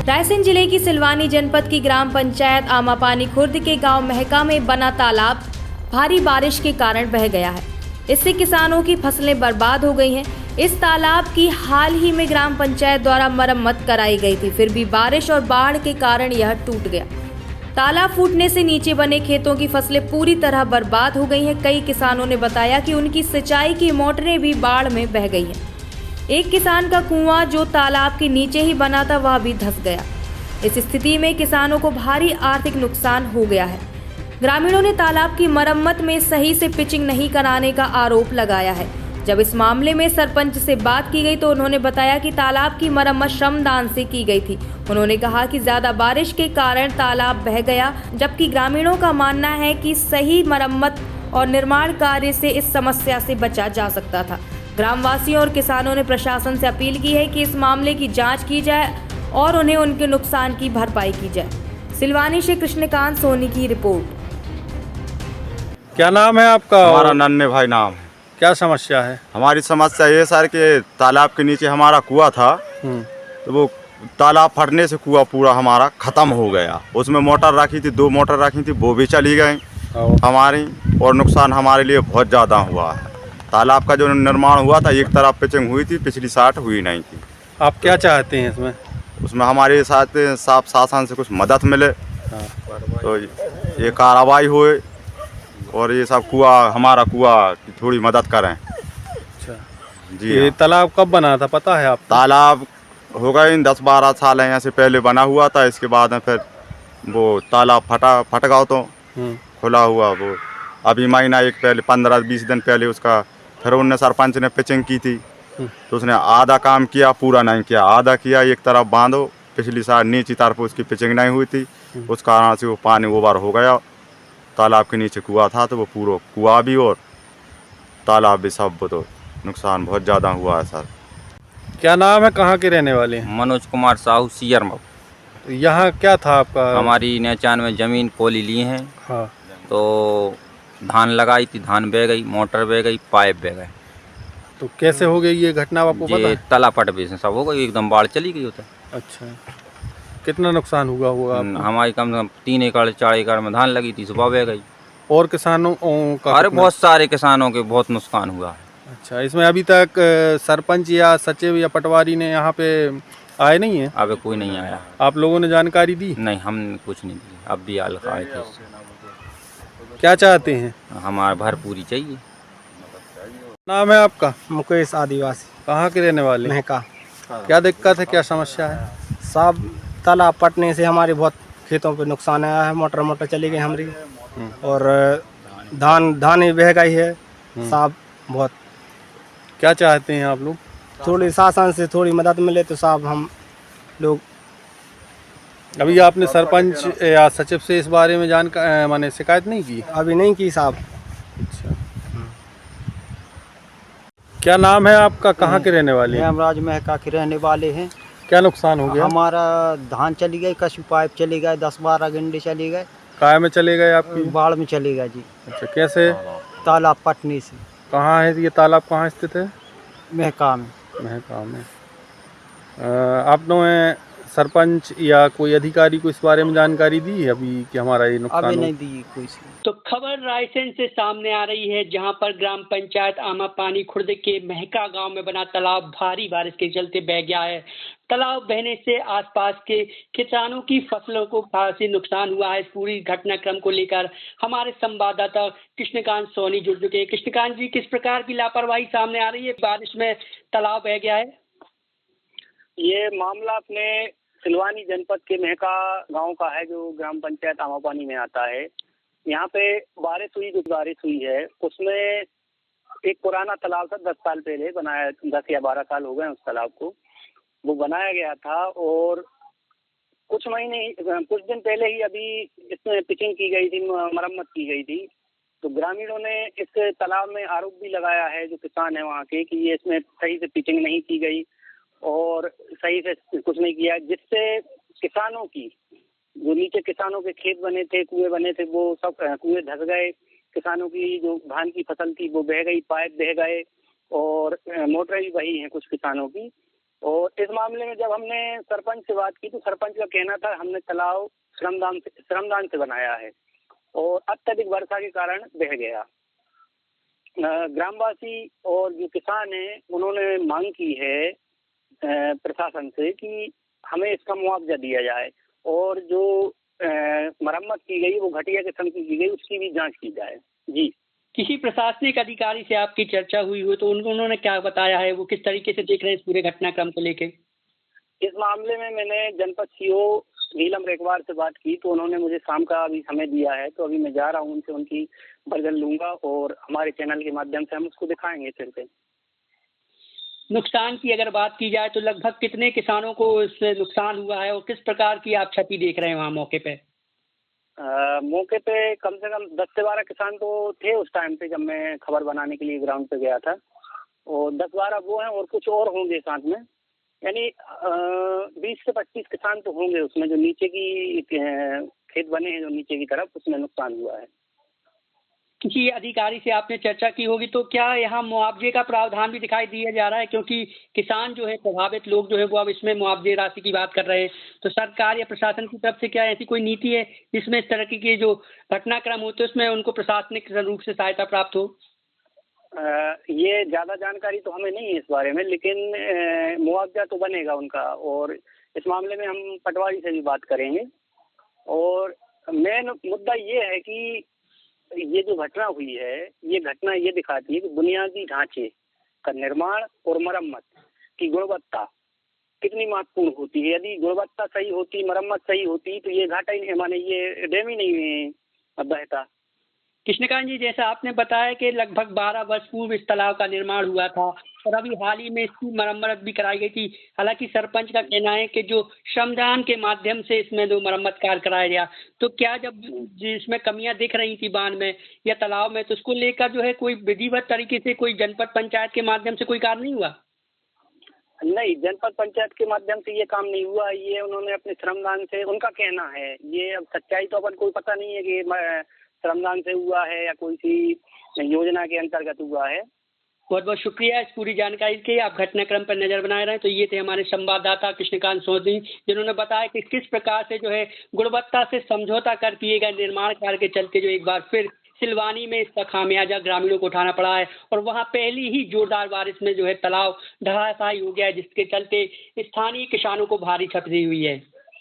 रायसेन जिले की सिलवानी जनपद की ग्राम पंचायत आमापानी खुर्द के गांव महका में बना तालाब भारी बारिश के कारण बह गया है। इससे किसानों की फसलें बर्बाद हो गई हैं। इस तालाब की हाल ही में ग्राम पंचायत द्वारा मरम्मत कराई गई थी, फिर भी बारिश और बाढ़ के कारण यह टूट गया। तालाब फूटने से नीचे बने खेतों की फसलें पूरी तरह बर्बाद हो गई हैं। कई किसानों ने बताया कि उनकी सिंचाई की मोटरें भी बाढ़ में बह गई हैं। एक किसान का कुआं जो तालाब के नीचे ही बना था वह भी धंस गया। इस स्थिति में किसानों को भारी आर्थिक नुकसान हो गया है। ग्रामीणों ने तालाब की मरम्मत में सही से पिचिंग नहीं कराने का आरोप लगाया है। जब इस मामले में सरपंच से बात की गई तो उन्होंने बताया कि तालाब की मरम्मत श्रमदान से की गई थी। उन्होंने कहा कि ज्यादा बारिश के कारण तालाब बह गया, जबकि ग्रामीणों का मानना है कि सही मरम्मत और निर्माण कार्य से इस समस्या से बचा जा सकता था। ग्रामवासियों और किसानों ने प्रशासन से अपील की है कि इस मामले की जांच की जाए और उन्हें उनके नुकसान की भरपाई की जाए। सिलवानी से कृष्णकांत सोनी की रिपोर्ट। क्या नाम है आपका? हमारा नन्हे भाई नाम है। क्या समस्या है? हमारी समस्या ये सर कि तालाब के नीचे हमारा कुआं था, तो वो तालाब फटने से कुआं पूरा हमारा ख़त्म हो गया। उसमें मोटर रखी थी, 2 मोटर रखी थी, वो भी चली गई हमारी, और नुकसान हमारे लिए बहुत ज़्यादा हुआ है। तालाब का जो निर्माण हुआ था, एक तरफ पिचिंग हुई थी, पिछली साइड हुई नहीं थी। आप क्या चाहते हैं इसमें? उसमें हमारे साथ साफ शासन से कुछ मदद मिले, तो ये कार्रवाई होए और ये सब हमारा कुआं की थोड़ी मदद करें। अच्छा जी ये हाँ। तालाब कब बना था पता है आप? तालाब हो गए 10-12 साल यहाँ से पहले बना हुआ था। इसके बाद में फिर वो तालाब फट गया, तो खुला हुआ वो अभी महीना एक पहले 15-20 दिन पहले उसका फिर उनने सरपंच ने पिचिंग की थी, तो उसने आधा काम किया, पूरा नहीं किया। आधा किया, एक तरफ बांधो, पिछली साल नीचे तरफ उसकी पिचिंग नहीं हुई थी, उस कारण से वो पानी ओवर हो गया। तालाब के नीचे कुआं था, तो वो पूरा कुआं भी और तालाब भी सब, तो नुकसान बहुत ज़्यादा हुआ है सर। क्या नाम है, कहाँ के रहने वाले हैं? मनोज कुमार साहू सियरमऊ। तो यहाँ क्या था आपका? हमारी 99 ज़मीन पोली ली हैं, हाँ। तो धान लगाई थी, धान बह गई, मोटर बह गई, पाइप बह गए। तो कैसे हो गई ये घटना, आपको पता ये है? तला पट बेच सब हो गई, एकदम बाढ़ चली गई होता। अच्छा, कितना नुकसान हुआ होगा आपको? हमारी कम से कम 3 एकड़ 4 एकड़ में धान लगी थी, सुबह बह गई। और किसानों का अरे कितना? बहुत सारे किसानों के बहुत नुकसान हुआ है। अच्छा, इसमें अभी तक सरपंच या सचिव या पटवारी ने यहाँ पे आए नहीं है? अब कोई नहीं आया। आप लोगों ने जानकारी दी? नहीं, हमने कुछ नहीं दी। अब भी आल आए थे। क्या चाहते हैं? हमारा भरपूरी चाहिए। नाम है आपका? मुकेश आदिवासी। कहाँ के रहने वाले? महका। क्या दिक्कत है, क्या समस्या है? साहब तालाब पटने से हमारे बहुत खेतों पे नुकसान आया है। मोटर चली गई हमारी, और धान ही बह गई है साहब। बहुत क्या चाहते हैं आप लोग? थोड़ी शासन से थोड़ी मदद मिले तो साहब हम लोग। अभी आपने सरपंच या सचिव से इस बारे में माने शिकायत नहीं की? अभी नहीं की साहब। अच्छा, क्या नाम है आपका, कहाँ के रहने वाले हैं? हेमराज महका के रहने वाले हैं। क्या नुकसान हो गया? हमारा धान चली गई, कशु पाइप चली गए, 10-12 गंडे चली गए, काय में चले गए आपकी? बाढ़ में चली गए जी। अच्छा, कैसे? तालाब पटने से। कहाँ है ये तालाब, कहाँ स्थित है? महका में। महका में। आपने सरपंच या कोई अधिकारी को इस बारे में जानकारी दी है अभी कि हमारा ये नुकसान अभी हो? नहीं दी कोई सी। तो खबर रायसेन से सामने आ रही है, जहां पर ग्राम पंचायत आमापानी खुर्द के महका गांव में बना तालाब भारी बारिश के चलते बह गया है। तालाब बहने से आसपास के किसानों की फसलों को खासी नुकसान हुआ है। इस पूरी घटनाक्रम को लेकर हमारे संवाददाता कृष्णकांत सोनी जुड़ चुके हैं। कृष्णकांत जी, किस प्रकार की लापरवाही सामने आ रही है? बारिश में तालाब बह गया है। ये मामला अपने सिलवानी जनपद के महका गांव का है, जो ग्राम पंचायत आमापानी में आता है। यहाँ पे बारिश हुई है, उसमें एक पुराना तालाब था, 10 साल पहले बनाया, 10 या 12 साल हो गए उस तालाब को। वो बनाया गया था, और कुछ दिन पहले ही अभी इसमें पिचिंग की गई थी, मरम्मत की गई थी। तो ग्रामीणों ने इस तालाब में आरोप भी लगाया है, जो किसान है वहाँ के, कि ये इसमें सही से पिचिंग नहीं की गई और सही से कुछ नहीं किया, जिससे किसानों की जो नीचे किसानों के खेत बने थे, कुएं बने थे, वो सब कुएं धस गए। किसानों की जो धान की फसल थी वो बह गई, पाइप बह गए, और मोटरें भी बही हैं कुछ किसानों की। और इस मामले में जब हमने सरपंच से बात की तो सरपंच का कहना था हमने तालाब श्रमदान से बनाया है और अत्यधिक वर्षा के कारण बह गया। ग्रामवासी और जो किसान हैं उन्होंने मांग की है प्रशासन से कि हमें इसका मुआवजा दिया जाए और जो मरम्मत की गई वो घटिया किस्म की गई उसकी भी जांच की जाए। जी, किसी प्रशासनिक अधिकारी से आपकी चर्चा हुई हो तो उन्होंने क्या बताया है, वो किस तरीके से देख रहे हैं इस पूरे घटनाक्रम को लेके? इस मामले में मैंने जनपद सीओ नीलम रेखवार से बात की तो उन्होंने मुझे शाम का अभी समय दिया है, तो अभी मैं जा रहा हूँ उनसे उनकी वर्जन लूंगा और हमारे चैनल के माध्यम से हम उसको दिखाएंगे फिर से। नुकसान की अगर बात की जाए तो लगभग कितने किसानों को इससे नुकसान हुआ है और किस प्रकार की आप क्षति देख रहे हैं वहाँ मौके पे? मौके पे कम से कम 10 से 12 किसान तो थे उस टाइम पे जब मैं खबर बनाने के लिए ग्राउंड पे गया था, और 10-12 वो हैं और कुछ और होंगे साथ में, यानी 20 से 25 किसान तो होंगे उसमें जो नीचे की खेत बने हैं जो नीचे की तरफ, उसमें नुकसान हुआ है। किसी अधिकारी से आपने चर्चा की होगी तो क्या यहाँ मुआवजे का प्रावधान भी दिखाई दिया जा रहा है, क्योंकि किसान जो है प्रभावित लोग जो है वो अब इसमें मुआवजे राशि की बात कर रहे हैं, तो सरकार या प्रशासन की तरफ से क्या ऐसी कोई नीति है जिसमें इस तरह की जो घटनाक्रम होते हैं उसमें उनको प्रशासनिक रूप से सहायता प्राप्त हो? ये ज़्यादा जानकारी तो हमें नहीं है इस बारे में, लेकिन मुआवजा तो बनेगा उनका, और इस मामले में हम पटवारी से भी बात करेंगे। और मेन मुद्दा ये है कि ये जो घटना हुई है ये घटना ये दिखाती है कि बुनियादी ढांचे का निर्माण और मरम्मत की गुणवत्ता कितनी महत्वपूर्ण होती है। यदि गुणवत्ता सही होती, मरम्मत सही होती तो ये घाटा ही नहीं, माने ये डैम ही नहीं बहता। कृष्णकांत जी, जैसा आपने बताया कि लगभग 12 वर्ष पूर्व इस तालाब का निर्माण हुआ था और अभी हाल ही में इसकी मरम्मत भी कराई गई थी। हालांकि सरपंच का कहना है कि जो श्रमदान के माध्यम से इसमें जो मरम्मत कार्य कराया गया, तो क्या जब जिसमें कमियां दिख रही थी बांध में या तालाब में, तो उसको लेकर जो है कोई विधिवत तरीके से कोई जनपद पंचायत के माध्यम से कोई कार्य नहीं हुआ? नहीं, जनपद पंचायत के माध्यम से ये काम नहीं हुआ। ये उन्होंने अपने श्रमदान से, उनका कहना है, ये अब सच्चाई तो अपन कोई पता नहीं है कि श्रमदान से हुआ है या कोई सी योजना के अंतर्गत हुआ है। बहुत बहुत शुक्रिया इस पूरी जानकारी के। आप घटनाक्रम पर नजर बनाए रहे। तो ये थे हमारे संवाददाता कृष्णकांत सोनी, जिन्होंने बताया कि किस प्रकार से जो है गुणवत्ता से समझौता कर किए गए निर्माण कार्य के चलते जो एक बार फिर सिलवानी में इसका खामियाजा ग्रामीणों को उठाना पड़ा है और वहां पहली ही जोरदार बारिश में जो है तालाब धराशायी हो गया है, जिसके चलते स्थानीय किसानों को भारी क्षति हुई है।